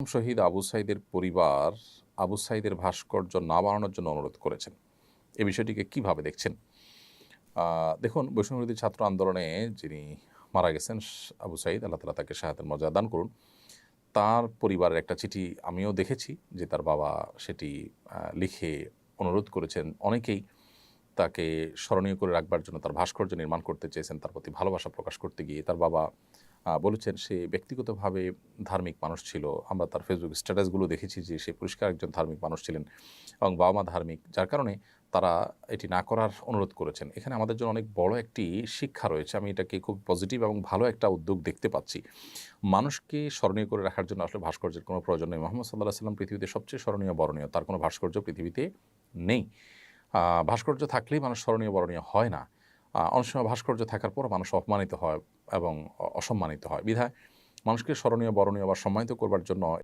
শহীদ আবু সাঈদের পরিবার আবু সাঈদের ভাস্কর্য না বানানোর জন্য অনুরোধ করেছেন। এ বিষয়টিকে কিভাবে দেখছেন? দেখুন, বৈষম্যবিরোধী ছাত্র আন্দোলনে যিনি মারা গেছেন আবু সাঈদ, আল্লাহ তাআলা তাকে শাহাদাতের মর্যাদা দান করুন। তার পরিবারের একটা চিঠি আমিও দেখেছি যে তার বাবা সেটি লিখে অনুরোধ করেছেন। অনেকেই তাকে স্মরণীয় করে রাখবার জন্য তার ভাস্কর্য নির্মাণ করতে চেয়েছেন। তার প্রতি ভালোবাসা প্রকাশ করতে গিয়ে তার বাবা বলেছেন সে ব্যক্তিগতভাবে ধার্মিক মানুষ ছিল। আমরা তার ফেসবুক স্ট্যাটাসগুলো দেখেছি যে সে পরিষ্কার একজন ধার্মিক মানুষ ছিলেন এবং বাবা-মা ধার্মিক। যার কারণে তারা এটি না করার অনুরোধ করেছেন। এখানে আমাদের জন্য অনেক বড় একটি শিক্ষা রয়েছে। আমি এটাকে খুব পজিটিভ এবং ভালো একটা উদ্যোগ দেখতে পাচ্ছি। মানুষকে স্মরণীয় করে রাখার জন্য আসলে ভাস্কর্যের কোনো প্রয়োজন নেই। মুহাম্মদ সাল্লাল্লাহু আলাইহি ওয়াসাল্লাম পৃথিবীতে সবচেয়ে স্মরণীয় বরণীয়। তার কোনো ভাস্কর্য পৃথিবীতে নেই। ভাস্কর্য থাকলেই মানুষ স্মরণীয় বরণীয় হয় না। অনেক সময় ভাস্কর্য থাকার পরও মানুষ অপমানিত হয় এবং অসম্মানিত হয়। বিধায় মানুষকে স্মরণীয় বরণীয় বা সম্মানিত করবার জন্য